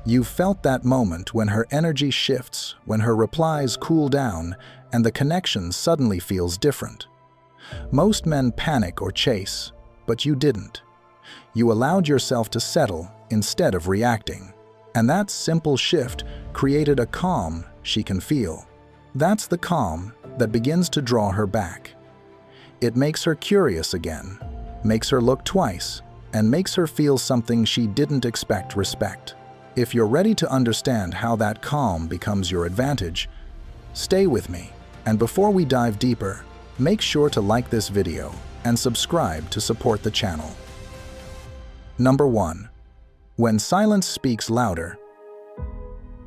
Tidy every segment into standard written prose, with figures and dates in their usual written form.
You've felt that moment when her energy shifts, when her replies cool down, and the connection suddenly feels different. Most men panic or chase, but you didn't. You allowed yourself to settle instead of reacting. And that simple shift created a calm she can feel. That's the calm that begins to draw her back. It makes her curious again, makes her look twice, and makes her feel something she didn't expect: respect. If you're ready to understand how that calm becomes your advantage, stay with me. And before we dive deeper, make sure to like this video and subscribe to support the channel. Number 1. When silence speaks louder.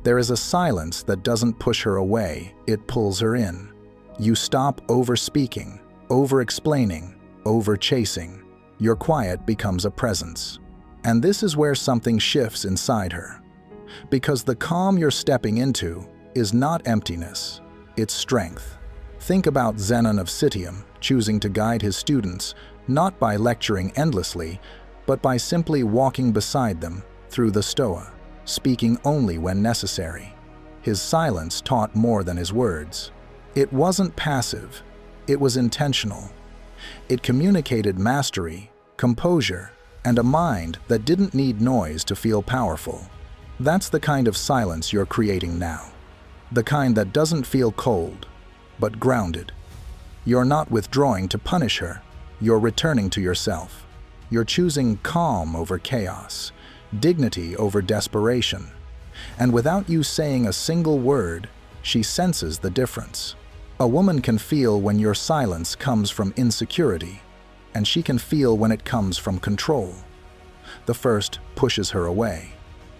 There is a silence that doesn't push her away, it pulls her in. You stop over-speaking, over-explaining, over-chasing. Your quiet becomes a presence. And this is where something shifts inside her. Because the calm you're stepping into is not emptiness, it's strength. Think about Zenon of Citium choosing to guide his students not by lecturing endlessly, but by simply walking beside them through the Stoa, speaking only when necessary. His silence taught more than his words. It wasn't passive, it was intentional. It communicated mastery, composure, and a mind that didn't need noise to feel powerful. That's the kind of silence you're creating now. The kind that doesn't feel cold, but grounded. You're not withdrawing to punish her, you're returning to yourself. You're choosing calm over chaos, dignity over desperation. And without you saying a single word, she senses the difference. A woman can feel when your silence comes from insecurity, and she can feel when it comes from control. The first pushes her away.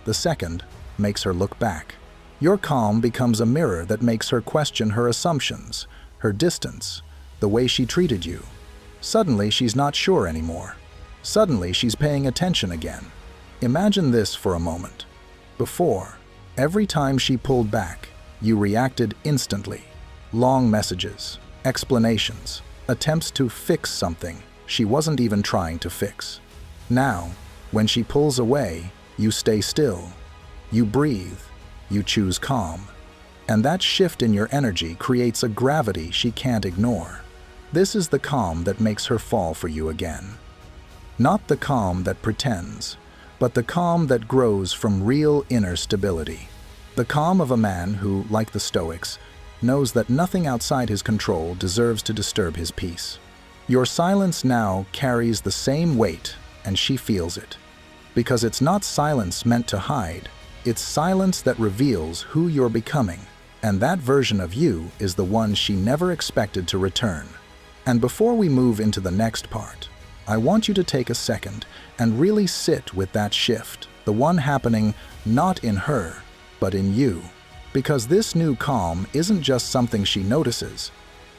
The second makes her look back. Your calm becomes a mirror that makes her question her assumptions, her distance, the way she treated you. Suddenly, she's not sure anymore. Suddenly, she's paying attention again. Imagine this for a moment. Before, every time she pulled back, you reacted instantly. Long messages, explanations, attempts to fix something she wasn't even trying to fix. Now, when she pulls away, you stay still. You breathe. You choose calm. And that shift in your energy creates a gravity she can't ignore. This is the calm that makes her fall for you again. Not the calm that pretends, but the calm that grows from real inner stability. The calm of a man who, like the Stoics, knows that nothing outside his control deserves to disturb his peace. Your silence now carries the same weight, and she feels it. Because it's not silence meant to hide, it's silence that reveals who you're becoming, and that version of you is the one she never expected to return. And before we move into the next part, I want you to take a second and really sit with that shift, the one happening not in her, but in you. Because this new calm isn't just something she notices,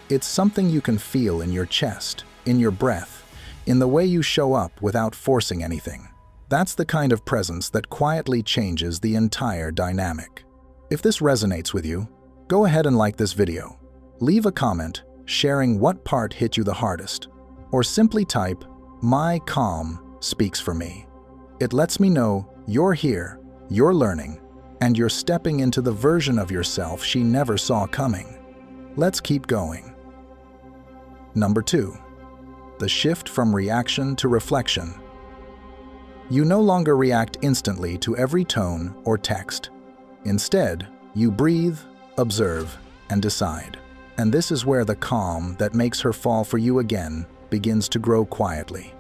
it's something you can feel in your chest, in your breath, in the way you show up without forcing anything. That's the kind of presence that quietly changes the entire dynamic. If this resonates with you, go ahead and like this video. Leave a comment sharing what part hit you the hardest, or simply type, "My calm speaks for me." It lets me know you're here, you're learning, and you're stepping into the version of yourself she never saw coming. Let's keep going. Number 2. The shift from reaction to reflection. You no longer react instantly to every tone or text. Instead, you breathe, observe, and decide. And this is where the calm that makes her fall for you again begins to grow quietly,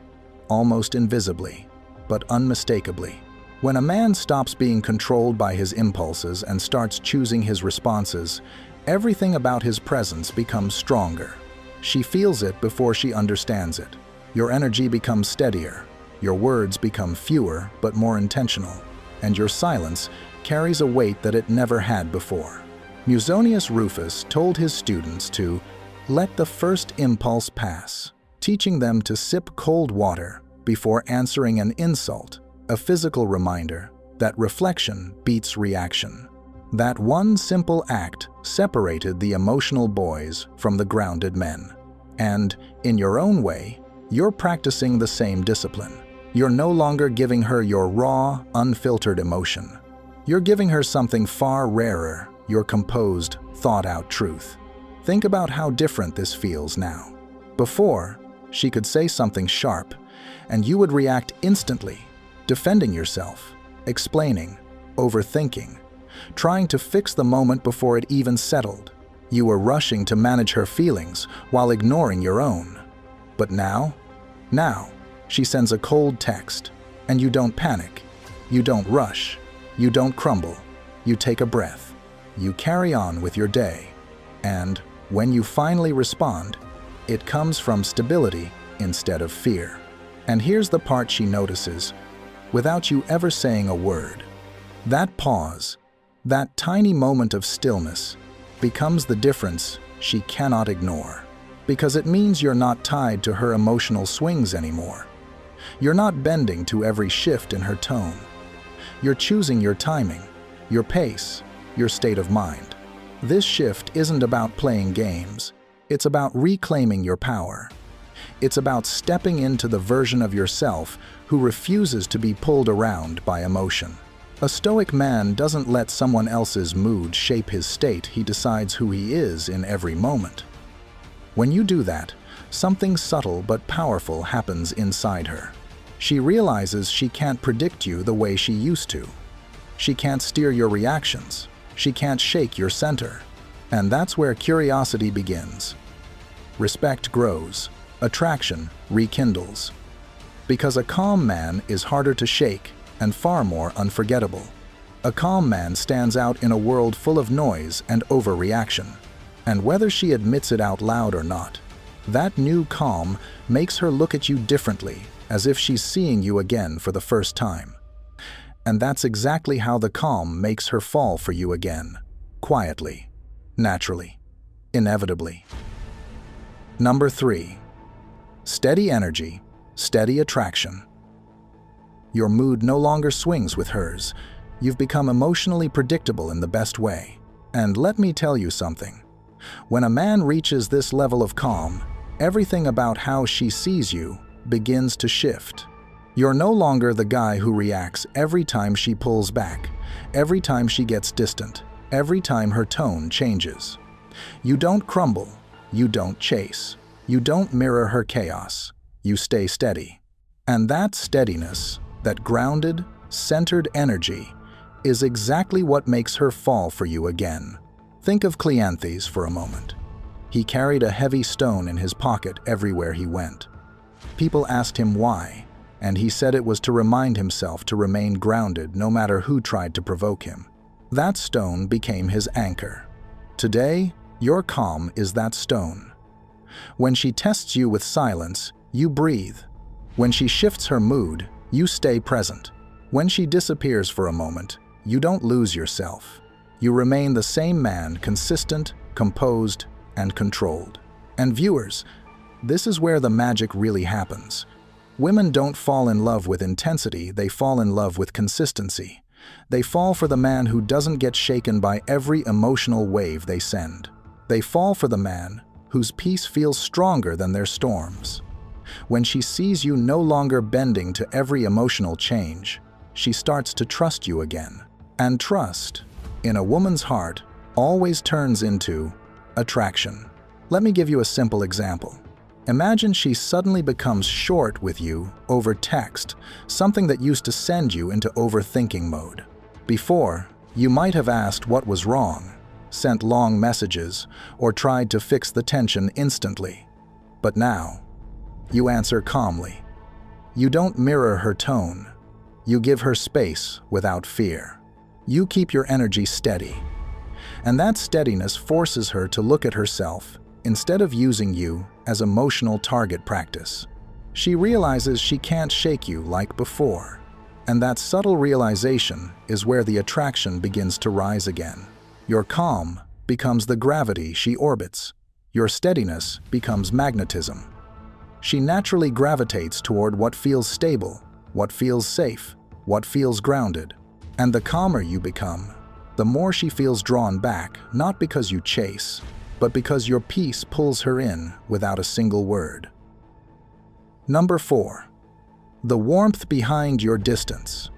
almost invisibly, but unmistakably. When a man stops being controlled by his impulses and starts choosing his responses, everything about his presence becomes stronger. She feels it before she understands it. Your energy becomes steadier, your words become fewer but more intentional, and your silence carries a weight that it never had before. Musonius Rufus told his students to let the first impulse pass, teaching them to sip cold water before answering an insult, a physical reminder that reflection beats reaction. That one simple act separated the emotional boys from the grounded men. And, in your own way, you're practicing the same discipline. You're no longer giving her your raw, unfiltered emotion. You're giving her something far rarer, your composed, thought-out truth. Think about how different this feels now. Before, she could say something sharp, and you would react instantly, defending yourself, explaining, overthinking, trying to fix the moment before it even settled. You were rushing to manage her feelings while ignoring your own. But now, she sends a cold text, and you don't panic, you don't rush, you don't crumble, you take a breath, you carry on with your day, and when you finally respond, it comes from stability instead of fear. And here's the part she notices, without you ever saying a word. That pause, that tiny moment of stillness, becomes the difference she cannot ignore. Because it means you're not tied to her emotional swings anymore. You're not bending to every shift in her tone. You're choosing your timing, your pace, your state of mind. This shift isn't about playing games. It's about reclaiming your power. It's about stepping into the version of yourself who refuses to be pulled around by emotion. A Stoic man doesn't let someone else's mood shape his state. He decides who he is in every moment. When you do that, something subtle but powerful happens inside her. She realizes she can't predict you the way she used to. She can't steer your reactions. She can't shake your center. And that's where curiosity begins. Respect grows. Attraction rekindles. Because a calm man is harder to shake and far more unforgettable. A calm man stands out in a world full of noise and overreaction. And whether she admits it out loud or not, that new calm makes her look at you differently, as if she's seeing you again for the first time. And that's exactly how the calm makes her fall for you again. Quietly, naturally, inevitably. Number 3. Steady energy, steady attraction. Your mood no longer swings with hers. You've become emotionally predictable in the best way. And let me tell you something. When a man reaches this level of calm, everything about how she sees you begins to shift. You're no longer the guy who reacts every time she pulls back, every time she gets distant, every time her tone changes. You don't crumble, you don't chase, you don't mirror her chaos, you stay steady. And that steadiness, that grounded, centered energy, is exactly what makes her fall for you again. Think of Cleanthes for a moment. He carried a heavy stone in his pocket everywhere he went. People asked him why, and he said it was to remind himself to remain grounded no matter who tried to provoke him. That stone became his anchor. Today, your calm is that stone. When she tests you with silence, you breathe. When she shifts her mood, you stay present. When she disappears for a moment, you don't lose yourself. You remain the same man, consistent, composed, and controlled. And viewers, this is where the magic really happens. Women don't fall in love with intensity, they fall in love with consistency. They fall for the man who doesn't get shaken by every emotional wave they send. They fall for the man whose peace feels stronger than their storms. When she sees you no longer bending to every emotional change, she starts to trust you again. And trust, in a woman's heart, always turns into attraction. Let me give you a simple example. Imagine she suddenly becomes short with you over text, something that used to send you into overthinking mode. Before, you might have asked what was wrong, sent long messages, or tried to fix the tension instantly. But now, you answer calmly. You don't mirror her tone. You give her space without fear. You keep your energy steady. And that steadiness forces her to look at herself instead of using you as emotional target practice. She realizes she can't shake you like before. And that subtle realization is where the attraction begins to rise again. Your calm becomes the gravity she orbits. Your steadiness becomes magnetism. She naturally gravitates toward what feels stable, what feels safe, what feels grounded. And the calmer you become, the more she feels drawn back, not because you chase, but because your peace pulls her in without a single word. Number 4. The warmth behind your distance.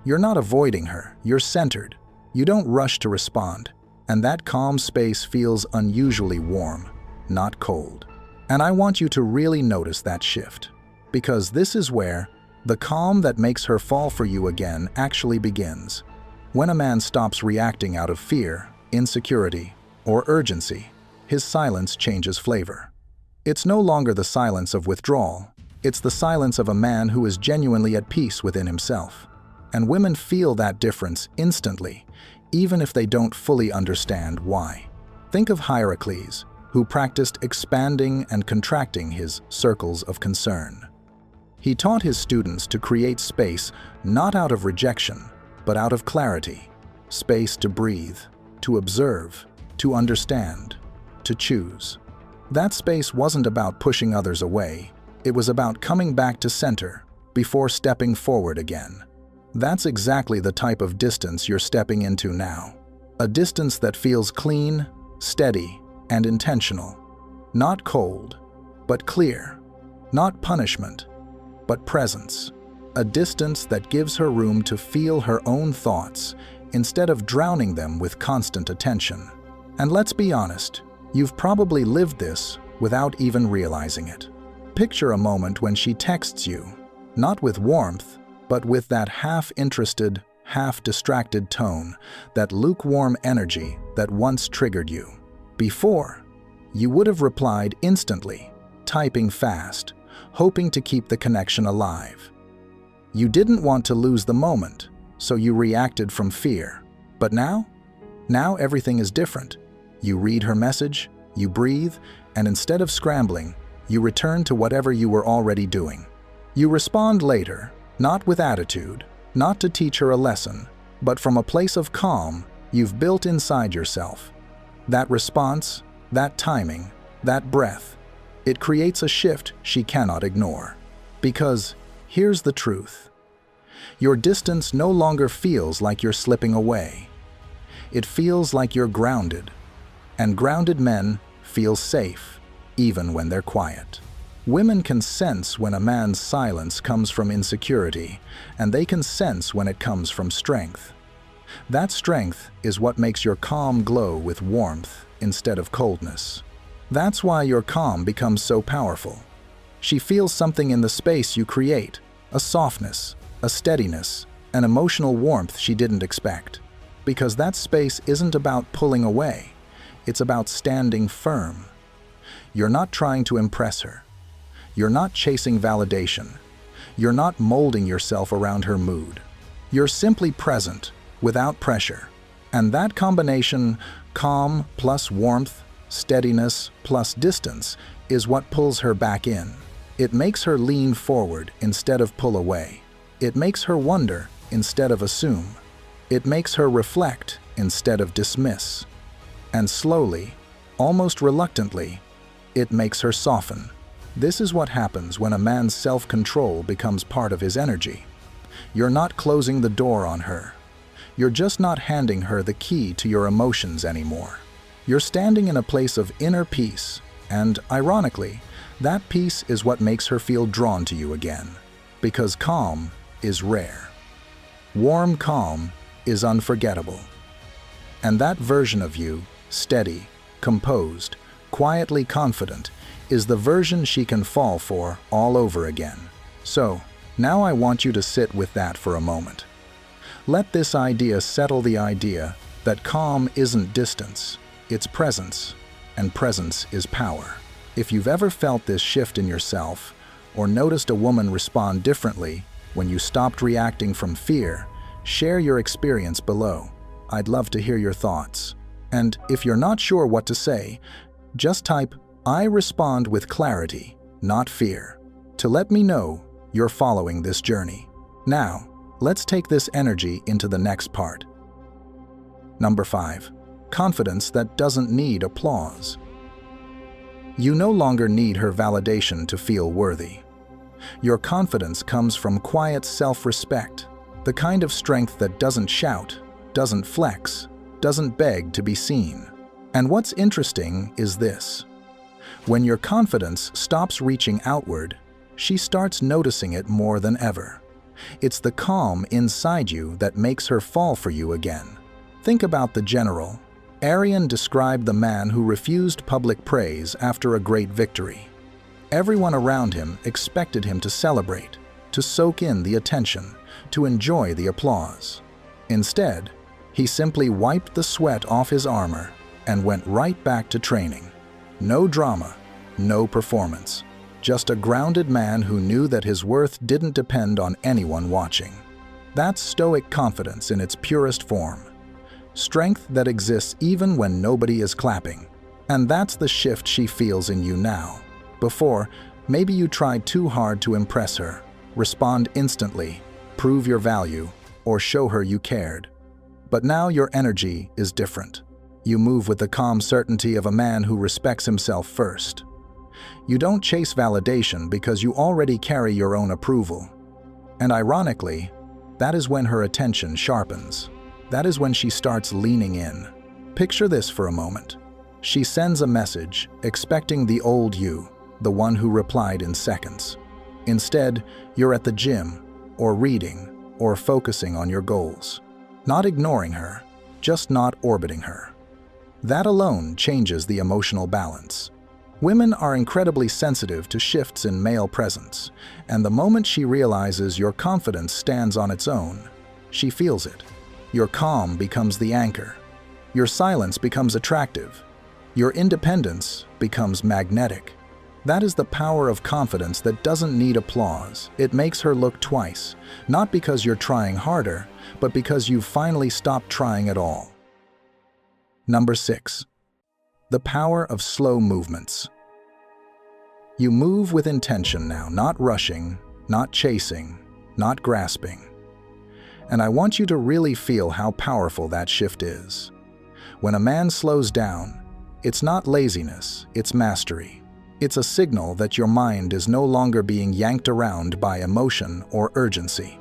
You're not avoiding her, you're centered. You don't rush to respond, and that calm space feels unusually warm, not cold. And I want you to really notice that shift, because this is where the calm that makes her fall for you again actually begins. When a man stops reacting out of fear, insecurity, or urgency, his silence changes flavor. It's no longer the silence of withdrawal, it's the silence of a man who is genuinely at peace within himself. And women feel that difference instantly, even if they don't fully understand why. Think of Hierocles, who practiced expanding and contracting his circles of concern. He taught his students to create space not out of rejection, but out of clarity, space to breathe, to observe, to understand, to choose. That space wasn't about pushing others away, it was about coming back to center before stepping forward again. That's exactly the type of distance you're stepping into now. A distance that feels clean, steady, and intentional. Not cold, but clear. Not punishment, but presence. A distance that gives her room to feel her own thoughts instead of drowning them with constant attention. And let's be honest, you've probably lived this without even realizing it. Picture a moment when she texts you, not with warmth, but with that half-interested, half-distracted tone, that lukewarm energy that once triggered you. Before, you would have replied instantly, typing fast, hoping to keep the connection alive. You didn't want to lose the moment, so you reacted from fear. But now everything is different. You read her message, you breathe, and instead of scrambling, you return to whatever you were already doing. You respond later, not with attitude, not to teach her a lesson, but from a place of calm you've built inside yourself. That response, that timing, that breath, it creates a shift she cannot ignore. Because here's the truth. Your distance no longer feels like you're slipping away. It feels like you're grounded. And grounded men feel safe, even when they're quiet. Women can sense when a man's silence comes from insecurity, and they can sense when it comes from strength. That strength is what makes your calm glow with warmth instead of coldness. That's why your calm becomes so powerful. She feels something in the space you create, a softness, a steadiness, an emotional warmth she didn't expect. Because that space isn't about pulling away, it's about standing firm. You're not trying to impress her. You're not chasing validation. You're not molding yourself around her mood. You're simply present, without pressure. And that combination, calm plus warmth, steadiness plus distance, is what pulls her back in. It makes her lean forward instead of pull away. It makes her wonder instead of assume. It makes her reflect instead of dismiss. And slowly, almost reluctantly, it makes her soften. This is what happens when a man's self-control becomes part of his energy. You're not closing the door on her. You're just not handing her the key to your emotions anymore. You're standing in a place of inner peace, and ironically, that peace is what makes her feel drawn to you again. Because calm is rare. Warm calm is unforgettable. And that version of you, steady, composed, quietly confident, is the version she can fall for all over again. So, now I want you to sit with that for a moment. Let this idea settle the idea that calm isn't distance, it's presence, and presence is power. If you've ever felt this shift in yourself, or noticed a woman respond differently when you stopped reacting from fear, share your experience below. I'd love to hear your thoughts. And if you're not sure what to say, just type, "I respond with clarity, not fear," to let me know you're following this journey. Now, let's take this energy into the next part. Number 5. Confidence that doesn't need applause. You no longer need her validation to feel worthy. Your confidence comes from quiet self-respect, the kind of strength that doesn't shout, doesn't flex, doesn't beg to be seen. And what's interesting is this. When your confidence stops reaching outward, she starts noticing it more than ever. It's the calm inside you that makes her fall for you again. Think about the general. Arion described the man who refused public praise after a great victory. Everyone around him expected him to celebrate, to soak in the attention, to enjoy the applause. Instead, he simply wiped the sweat off his armor and went right back to training. No drama, no performance. Just a grounded man who knew that his worth didn't depend on anyone watching. That's Stoic confidence in its purest form. Strength that exists even when nobody is clapping. And that's the shift she feels in you now. Before, maybe you tried too hard to impress her, respond instantly, prove your value, or show her you cared. But now your energy is different. You move with the calm certainty of a man who respects himself first. You don't chase validation because you already carry your own approval. And ironically, that is when her attention sharpens. That is when she starts leaning in. Picture this for a moment. She sends a message, expecting the old you, the one who replied in seconds. Instead, you're at the gym, or reading, or focusing on your goals. Not ignoring her, just not orbiting her. That alone changes the emotional balance. Women are incredibly sensitive to shifts in male presence, and the moment she realizes your confidence stands on its own, she feels it. Your calm becomes the anchor. Your silence becomes attractive. Your independence becomes magnetic. That is the power of confidence that doesn't need applause. It makes her look twice, not because you're trying harder, but because you've finally stopped trying at all. Number 6. The power of slow movements. You move with intention now, not rushing, not chasing, not grasping. And I want you to really feel how powerful that shift is. When a man slows down, it's not laziness, it's mastery. It's a signal that your mind is no longer being yanked around by emotion or urgency.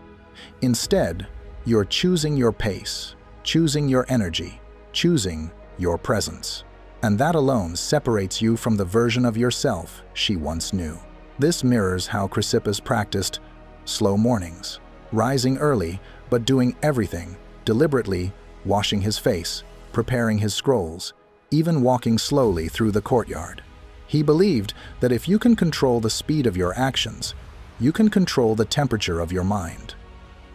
Instead, you're choosing your pace, choosing your energy, choosing your presence. And that alone separates you from the version of yourself she once knew. This mirrors how Chrysippus practiced slow mornings, rising early but doing everything, deliberately washing his face, preparing his scrolls, even walking slowly through the courtyard. He believed that if you can control the speed of your actions, you can control the temperature of your mind.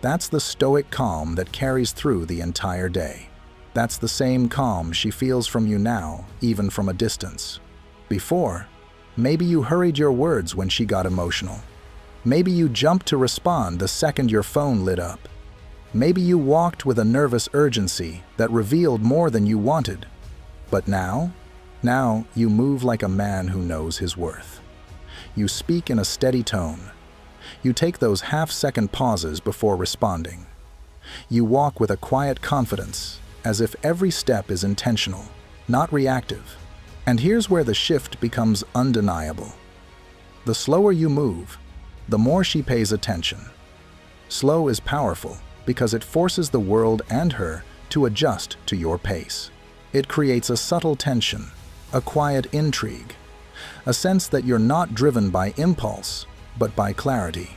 That's the Stoic calm that carries through the entire day. That's the same calm she feels from you now, even from a distance. Before, maybe you hurried your words when she got emotional. Maybe you jumped to respond the second your phone lit up. Maybe you walked with a nervous urgency that revealed more than you wanted. But now you move like a man who knows his worth. You speak in a steady tone. You take those half-second pauses before responding. You walk with a quiet confidence, as if every step is intentional, not reactive. And here's where the shift becomes undeniable. The slower you move, the more she pays attention. Slow is powerful because it forces the world and her to adjust to your pace. It creates a subtle tension, a quiet intrigue, a sense that you're not driven by impulse, but by clarity.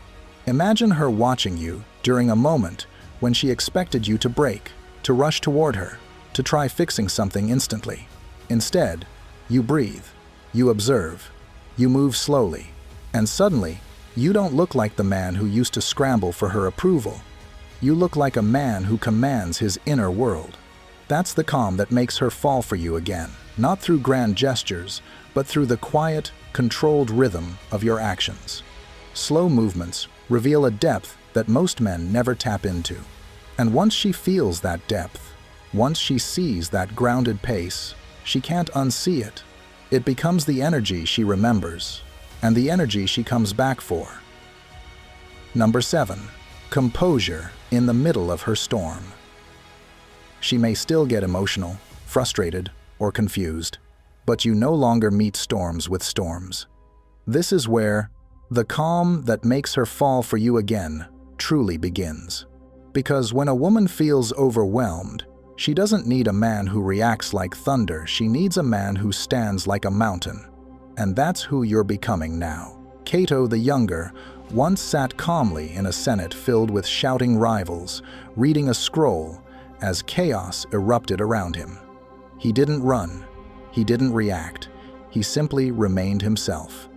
Imagine her watching you during a moment when she expected you to break, to rush toward her, to try fixing something instantly. Instead, you breathe, you observe, you move slowly, and suddenly, you don't look like the man who used to scramble for her approval. You look like a man who commands his inner world. That's the calm that makes her fall for you again, not through grand gestures, but through the quiet, controlled rhythm of your actions. Slow movements reveal a depth that most men never tap into. And once she feels that depth, once she sees that grounded pace, she can't unsee it. It becomes the energy she remembers, and the energy she comes back for. Number 7. Composure in the middle of her storm. She may still get emotional, frustrated, or confused, but you no longer meet storms with storms. This is where the calm that makes her fall for you again truly begins. Because when a woman feels overwhelmed, she doesn't need a man who reacts like thunder, she needs a man who stands like a mountain. And that's who you're becoming now. Cato the Younger once sat calmly in a Senate filled with shouting rivals, reading a scroll as chaos erupted around him. He didn't run. He didn't react. He simply remained himself.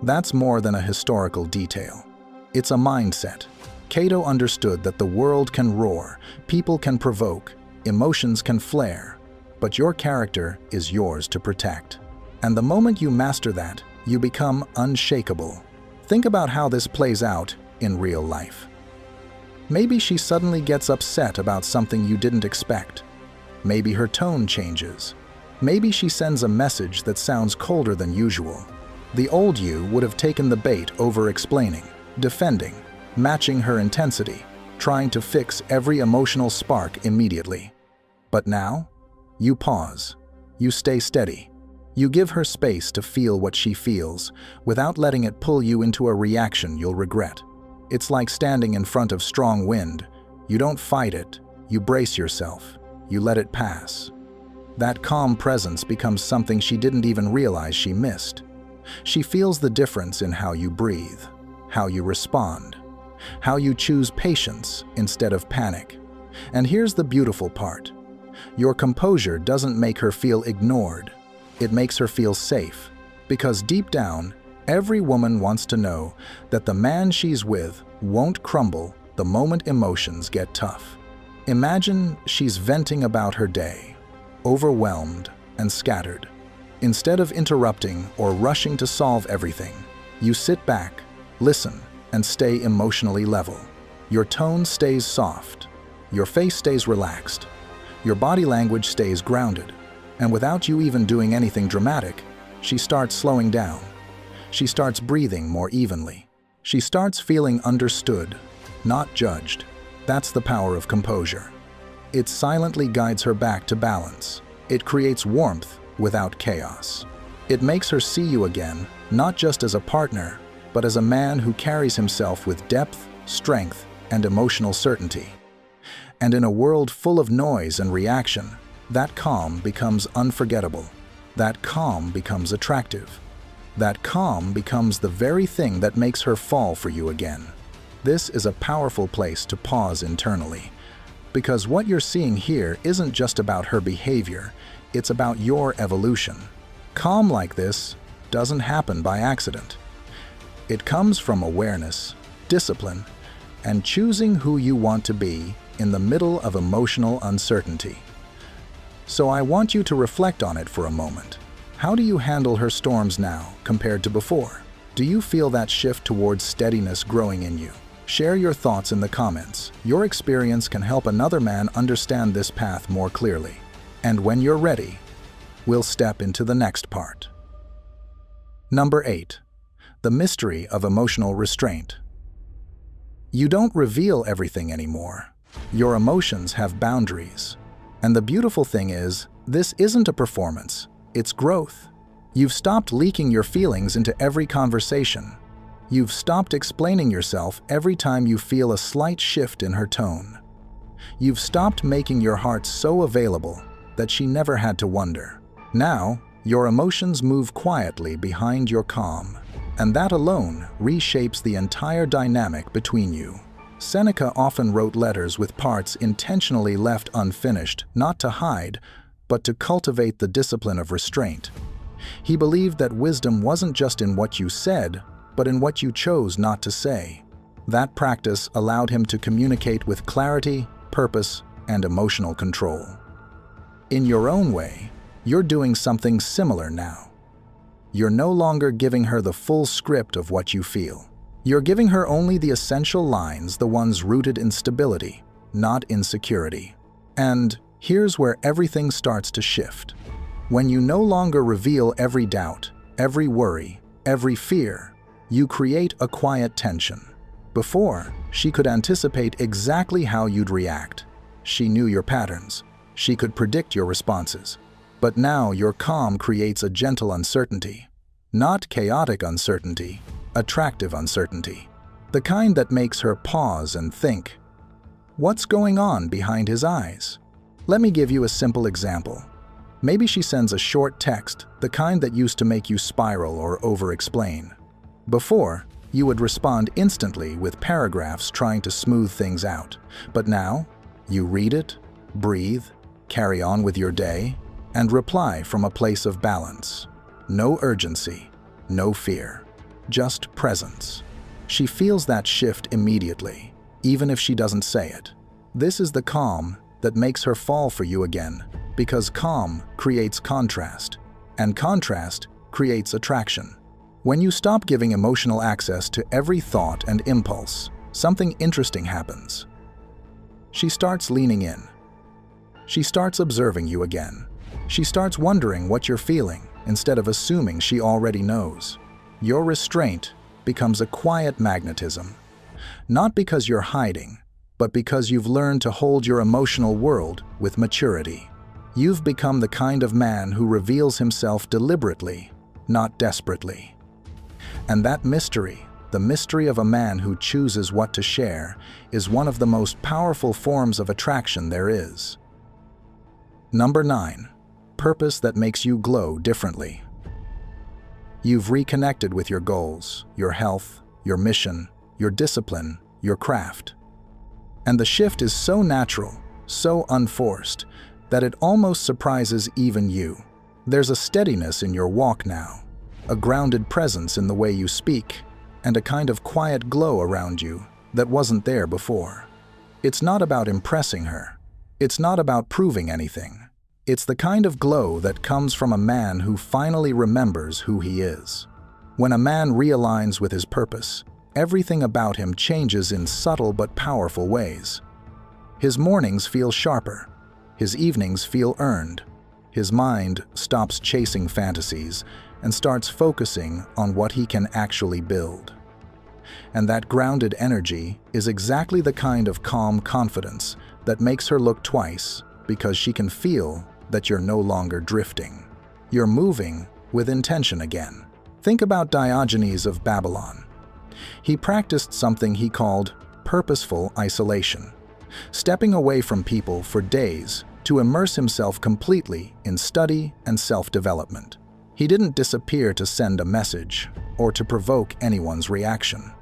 That's more than a historical detail. It's a mindset. Cato understood that the world can roar, people can provoke, emotions can flare, but your character is yours to protect. And the moment you master that, you become unshakable. Think about how this plays out in real life. Maybe she suddenly gets upset about something you didn't expect. Maybe her tone changes. Maybe she sends a message that sounds colder than usual. The old you would have taken the bait over explaining, defending, matching her intensity, trying to fix every emotional spark immediately. But now, you pause. You stay steady. You give her space to feel what she feels, without letting it pull you into a reaction you'll regret. It's like standing in front of strong wind. You don't fight it, you brace yourself. You let it pass. That calm presence becomes something she didn't even realize she missed. She feels the difference in how you breathe, how you respond, how you choose patience instead of panic. And here's the beautiful part. Your composure doesn't make her feel ignored. It makes her feel safe, because deep down, every woman wants to know that the man she's with won't crumble the moment emotions get tough. Imagine she's venting about her day, overwhelmed and scattered. Instead of interrupting or rushing to solve everything, you sit back, listen, and stay emotionally level. Your tone stays soft. Your face stays relaxed. Your body language stays grounded. And without you even doing anything dramatic, she starts slowing down. She starts breathing more evenly. She starts feeling understood, not judged. That's the power of composure. It silently guides her back to balance. It creates warmth without chaos. It makes her see you again, not just as a partner, but as a man who carries himself with depth, strength, and emotional certainty. And in a world full of noise and reaction, that calm becomes unforgettable. That calm becomes attractive. That calm becomes the very thing that makes her fall for you again. This is a powerful place to pause internally, because what you're seeing here isn't just about her behavior, it's about your evolution. Calm like this doesn't happen by accident. It comes from awareness, discipline, and choosing who you want to be in the middle of emotional uncertainty. So I want you to reflect on it for a moment. How do you handle her storms now compared to before? Do you feel that shift towards steadiness growing in you? Share your thoughts in the comments. Your experience can help another man understand this path more clearly. And when you're ready, we'll step into the next part. Number 8. The mystery of emotional restraint. You don't reveal everything anymore. Your emotions have boundaries. And the beautiful thing is, this isn't a performance, it's growth. You've stopped leaking your feelings into every conversation. You've stopped explaining yourself every time you feel a slight shift in her tone. You've stopped making your heart so available that she never had to wonder. Now, your emotions move quietly behind your calm, and that alone reshapes the entire dynamic between you. Seneca often wrote letters with parts intentionally left unfinished, not to hide, but to cultivate the discipline of restraint. He believed that wisdom wasn't just in what you said, but in what you chose not to say. That practice allowed him to communicate with clarity, purpose, and emotional control. In your own way, you're doing something similar now. You're no longer giving her the full script of what you feel. You're giving her only the essential lines, the ones rooted in stability, not insecurity. And here's where everything starts to shift. When you no longer reveal every doubt, every worry, every fear, you create a quiet tension. Before, she could anticipate exactly how you'd react. She knew your patterns. She could predict your responses. But now your calm creates a gentle uncertainty. Not chaotic uncertainty, attractive uncertainty. The kind that makes her pause and think, what's going on behind his eyes? Let me give you a simple example. Maybe she sends a short text, the kind that used to make you spiral or over-explain. Before, You would respond instantly with paragraphs trying to smooth things out. But now, you read it, breathe, carry on with your day, and reply from a place of balance. No urgency, no fear, just presence. She feels that shift immediately, even if she doesn't say it. This is the calm that makes her fall for you again, because calm creates contrast, and contrast creates attraction. When you stop giving emotional access to every thought and impulse, something interesting happens. She starts leaning in. She starts observing you again. She starts wondering what you're feeling instead of assuming she already knows. Your restraint becomes a quiet magnetism, not because you're hiding, but because you've learned to hold your emotional world with maturity. You've become the kind of man who reveals himself deliberately, not desperately. And that mystery, the mystery of a man who chooses what to share, is one of the most powerful forms of attraction there is. Number 9. Purpose that makes you glow differently. You've reconnected with your goals, your health, your mission, your discipline, your craft. And the shift is so natural, so unforced, that it almost surprises even you. There's a steadiness in your walk now, a grounded presence in the way you speak, and a kind of quiet glow around you that wasn't there before. It's not about impressing her. It's not about proving anything. It's the kind of glow that comes from a man who finally remembers who he is. When a man realigns with his purpose, everything about him changes in subtle but powerful ways. His mornings feel sharper. His evenings feel earned. His mind stops chasing fantasies and starts focusing on what he can actually build. And that grounded energy is exactly the kind of calm confidence that makes her look twice, because she can feel that you're no longer drifting. You're moving with intention again. Think about Diogenes of Babylon. He practiced something he called purposeful isolation, stepping away from people for days to immerse himself completely in study and self-development. He didn't disappear to send a message or to provoke anyone's reaction.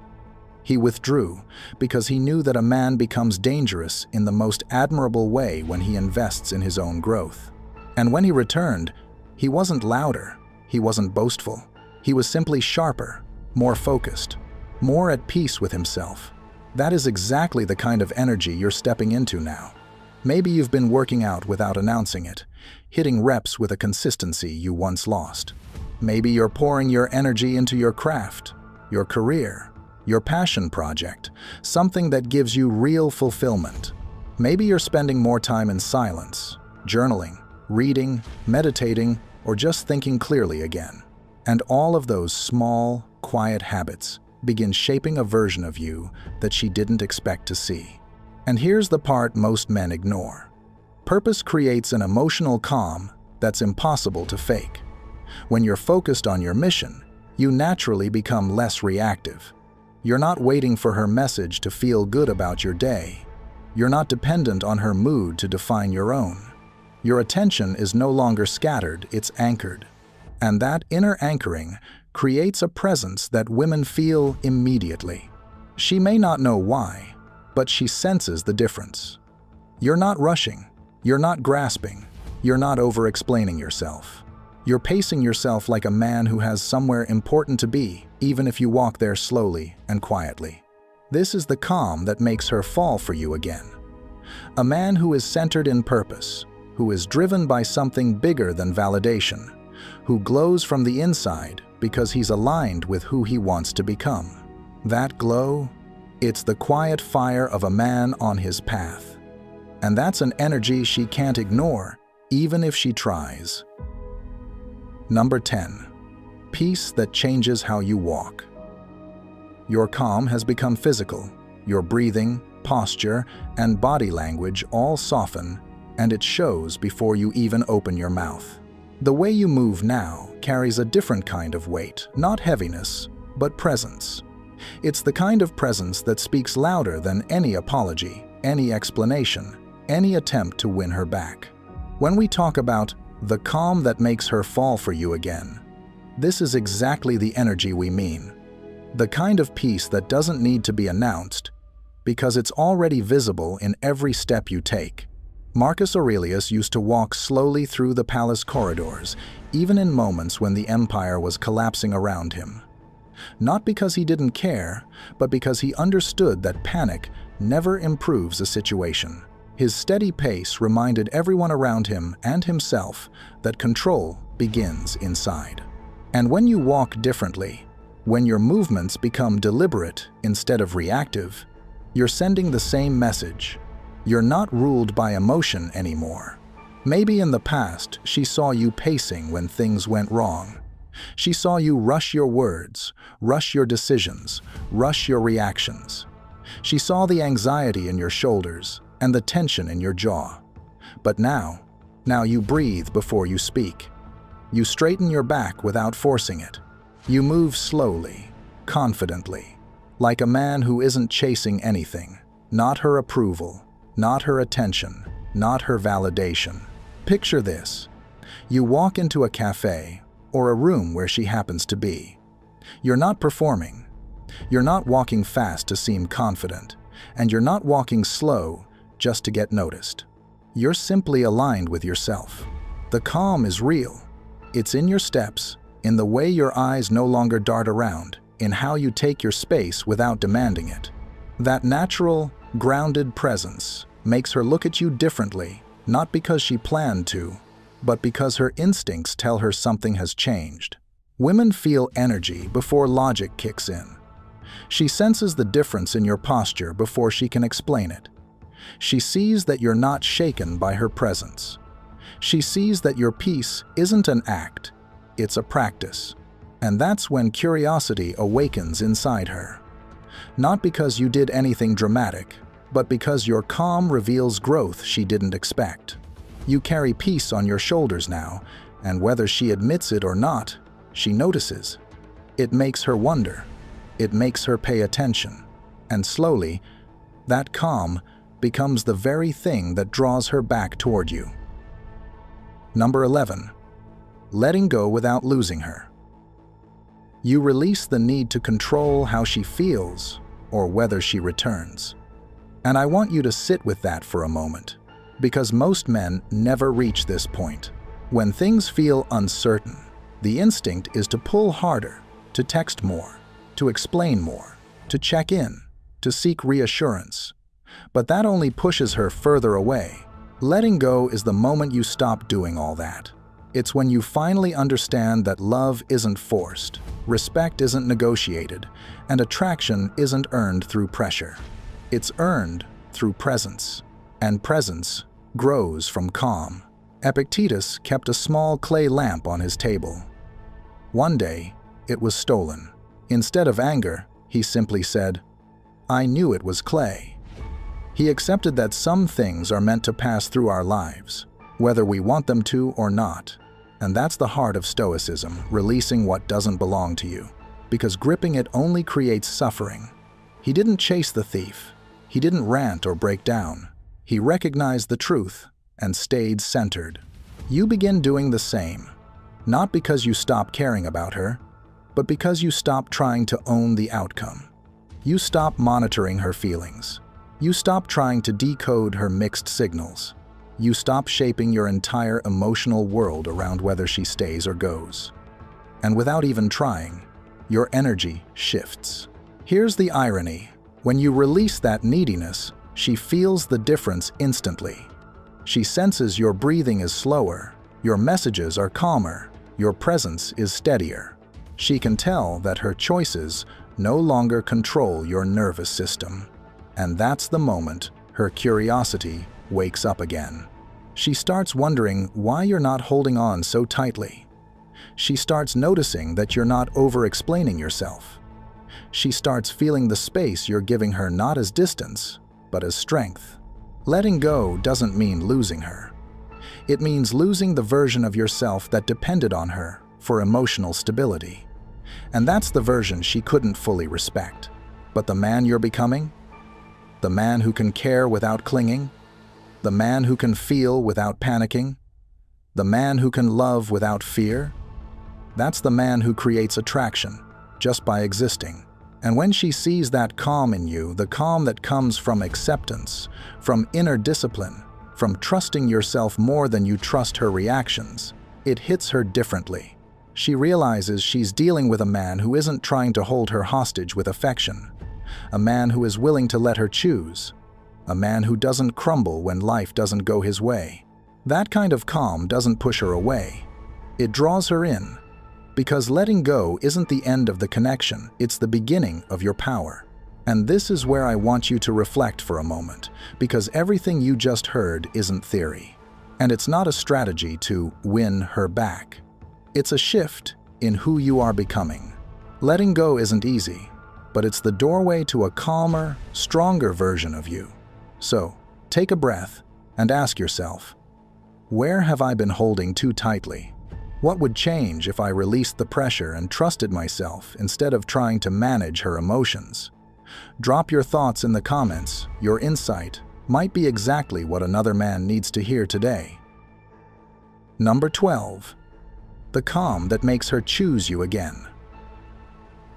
He withdrew because he knew that a man becomes dangerous in the most admirable way when he invests in his own growth. And when he returned, he wasn't louder, he wasn't boastful. He was simply sharper, more focused, more at peace with himself. That is exactly the kind of energy you're stepping into now. Maybe you've been working out without announcing it, hitting reps with a consistency you once lost. Maybe you're pouring your energy into your craft, your career, your passion project, something that gives you real fulfillment. Maybe you're spending more time in silence, journaling, reading, meditating, or just thinking clearly again. And all of those small, quiet habits begin shaping a version of you that she didn't expect to see. And here's the part most men ignore. Purpose creates an emotional calm that's impossible to fake. When you're focused on your mission, you naturally become less reactive. You're not waiting for her message to feel good about your day. You're not dependent on her mood to define your own. Your attention is no longer scattered, it's anchored. And that inner anchoring creates a presence that women feel immediately. She may not know why, but she senses the difference. You're not rushing, you're not grasping, you're not over-explaining yourself. You're pacing yourself like a man who has somewhere important to be, even if you walk there slowly and quietly. This is the calm that makes her fall for you again. A man who is centered in purpose, who is driven by something bigger than validation, who glows from the inside because he's aligned with who he wants to become. That glow, it's the quiet fire of a man on his path. And that's an energy she can't ignore, even if she tries. Number 10. Peace that changes how you walk. Your calm has become physical. Your breathing, posture, and body language all soften, and it shows before you even open your mouth. The way you move now carries a different kind of weight, not heaviness, but presence. It's the kind of presence that speaks louder than any apology, any explanation, any attempt to win her back. When we talk about the calm that makes her fall for you again, this is exactly the energy we mean. The kind of peace that doesn't need to be announced because it's already visible in every step you take. Marcus Aurelius used to walk slowly through the palace corridors, even in moments when the empire was collapsing around him. Not because he didn't care, but because he understood that panic never improves a situation. His steady pace reminded everyone around him and himself that control begins inside. And when you walk differently, when your movements become deliberate instead of reactive, you're sending the same message. You're not ruled by emotion anymore. Maybe in the past, she saw you pacing when things went wrong. She saw you rush your words, rush your decisions, rush your reactions. She saw the anxiety in your shoulders and the tension in your jaw. But now you breathe before you speak. You straighten your back without forcing it. You move slowly, confidently, like a man who isn't chasing anything. Not her approval, not her attention, not her validation. Picture this. You walk into a cafe or a room where she happens to be. You're not performing. You're not walking fast to seem confident, and you're not walking slow just to get noticed. You're simply aligned with yourself. The calm is real. It's in your steps, in the way your eyes no longer dart around, in how you take your space without demanding it. That natural, grounded presence makes her look at you differently, not because she planned to, but because her instincts tell her something has changed. Women feel energy before logic kicks in. She senses the difference in your posture before she can explain it. She sees that you're not shaken by her presence. She sees that your peace isn't an act, it's a practice. And that's when curiosity awakens inside her. Not because you did anything dramatic, but because your calm reveals growth she didn't expect. You carry peace on your shoulders now, and whether she admits it or not, she notices. It makes her wonder. It makes her pay attention. And slowly, that calm becomes the very thing that draws her back toward you. Number 11. Letting go without losing her. You release the need to control how she feels or whether she returns. And I want you to sit with that for a moment, because most men never reach this point. When things feel uncertain, the instinct is to pull harder, to text more, to explain more, to check in, to seek reassurance. But that only pushes her further away. Letting go is the moment you stop doing all that. It's when you finally understand that love isn't forced, respect isn't negotiated, and attraction isn't earned through pressure. It's earned through presence, and presence grows from calm. Epictetus kept a small clay lamp on his table. One day, it was stolen. Instead of anger, he simply said, "I knew it was clay." He accepted that some things are meant to pass through our lives, whether we want them to or not. And that's the heart of Stoicism, releasing what doesn't belong to you, because gripping it only creates suffering. He didn't chase the thief. He didn't rant or break down. He recognized the truth and stayed centered. You begin doing the same, not because you stop caring about her, but because you stop trying to own the outcome. You stop monitoring her feelings. You stop trying to decode her mixed signals. You stop shaping your entire emotional world around whether she stays or goes. And without even trying, your energy shifts. Here's the irony. When you release that neediness, she feels the difference instantly. She senses your breathing is slower, your messages are calmer, your presence is steadier. She can tell that her choices no longer control your nervous system. And that's the moment her curiosity wakes up again. She starts wondering why you're not holding on so tightly. She starts noticing that you're not over-explaining yourself. She starts feeling the space you're giving her not as distance, but as strength. Letting go doesn't mean losing her. It means losing the version of yourself that depended on her for emotional stability. And that's the version she couldn't fully respect. But the man you're becoming? The man who can care without clinging? The man who can feel without panicking? The man who can love without fear? That's the man who creates attraction just by existing. And when she sees that calm in you, the calm that comes from acceptance, from inner discipline, from trusting yourself more than you trust her reactions, it hits her differently. She realizes she's dealing with a man who isn't trying to hold her hostage with affection, a man who is willing to let her choose, a man who doesn't crumble when life doesn't go his way. That kind of calm doesn't push her away. It draws her in, because letting go isn't the end of the connection, it's the beginning of your power. And this is where I want you to reflect for a moment, because everything you just heard isn't theory. And it's not a strategy to win her back. It's a shift in who you are becoming. Letting go isn't easy, but it's the doorway to a calmer, stronger version of you. So, take a breath and ask yourself, where have I been holding too tightly? What would change if I released the pressure and trusted myself instead of trying to manage her emotions? Drop your thoughts in the comments. Your insight might be exactly what another man needs to hear today. Number 12. The calm that makes her choose you again.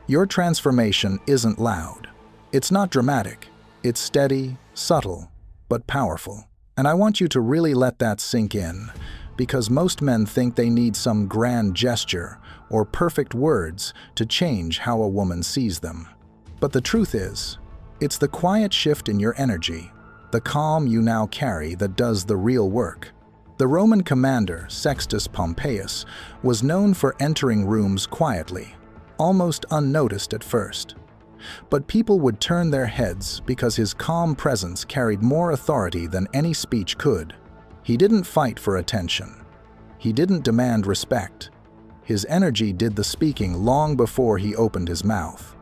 Your transformation isn't loud. It's not dramatic. It's steady, subtle, but powerful. And I want you to really let that sink in, because most men think they need some grand gesture or perfect words to change how a woman sees them. But the truth is, it's the quiet shift in your energy, the calm you now carry, that does the real work. The Roman commander, Sextus Pompeius, was known for entering rooms quietly, almost unnoticed at first. But people would turn their heads because his calm presence carried more authority than any speech could. He didn't fight for attention. He didn't demand respect. His energy did the speaking long before he opened his mouth.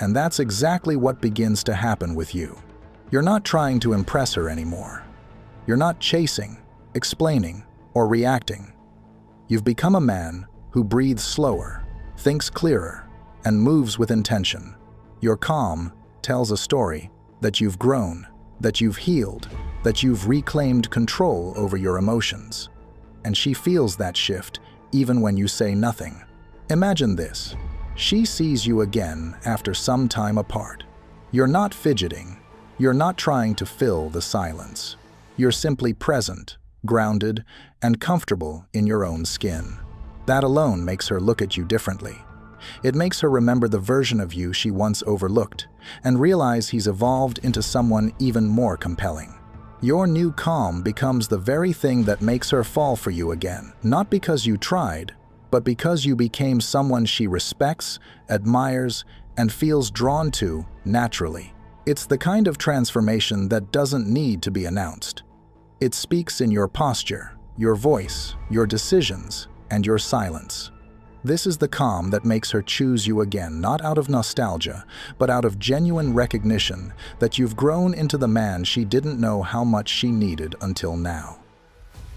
And that's exactly what begins to happen with you. You're not trying to impress her anymore. You're not chasing, explaining, or reacting. You've become a man who breathes slower, thinks clearer, and moves with intention. Your calm tells a story that you've grown, that you've healed, that you've reclaimed control over your emotions. And she feels that shift even when you say nothing. Imagine this. She sees you again after some time apart. You're not fidgeting. You're not trying to fill the silence. You're simply present, grounded, and comfortable in your own skin. That alone makes her look at you differently. It makes her remember the version of you she once overlooked and realize he's evolved into someone even more compelling. Your new calm becomes the very thing that makes her fall for you again, not because you tried, but because you became someone she respects, admires, and feels drawn to naturally. It's the kind of transformation that doesn't need to be announced. It speaks in your posture, your voice, your decisions, and your silence. This is the calm that makes her choose you again, not out of nostalgia, but out of genuine recognition that you've grown into the man she didn't know how much she needed until now.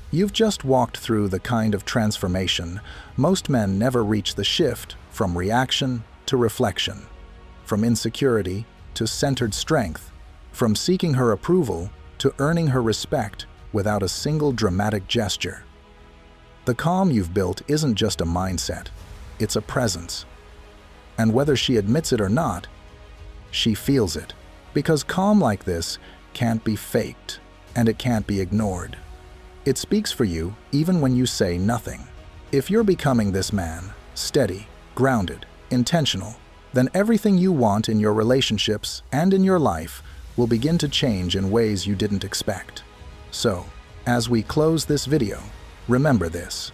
You've just walked through the kind of transformation most men never reach: the shift from reaction to reflection, from insecurity to centered strength, from seeking her approval to earning her respect without a single dramatic gesture. The calm you've built isn't just a mindset, it's a presence. And whether she admits it or not, she feels it. Because calm like this can't be faked, and it can't be ignored. It speaks for you even when you say nothing. If you're becoming this man, steady, grounded, intentional, then everything you want in your relationships and in your life will begin to change in ways you didn't expect. So, as we close this video, remember this: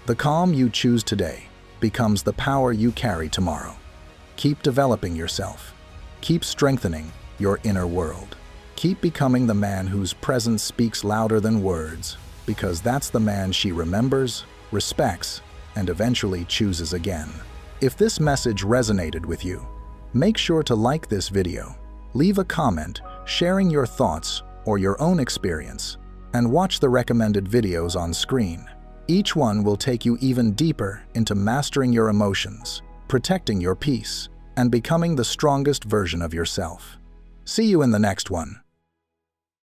the calm you choose today becomes the power you carry tomorrow. Keep developing yourself. Keep strengthening your inner world. Keep becoming the man whose presence speaks louder than words, because that's the man she remembers, respects, and eventually chooses again. If this message resonated with you, make sure to like this video, leave a comment sharing your thoughts or your own experience, and watch the recommended videos on screen. Each one will take you even deeper into mastering your emotions, protecting your peace, and becoming the strongest version of yourself. See you in the next one.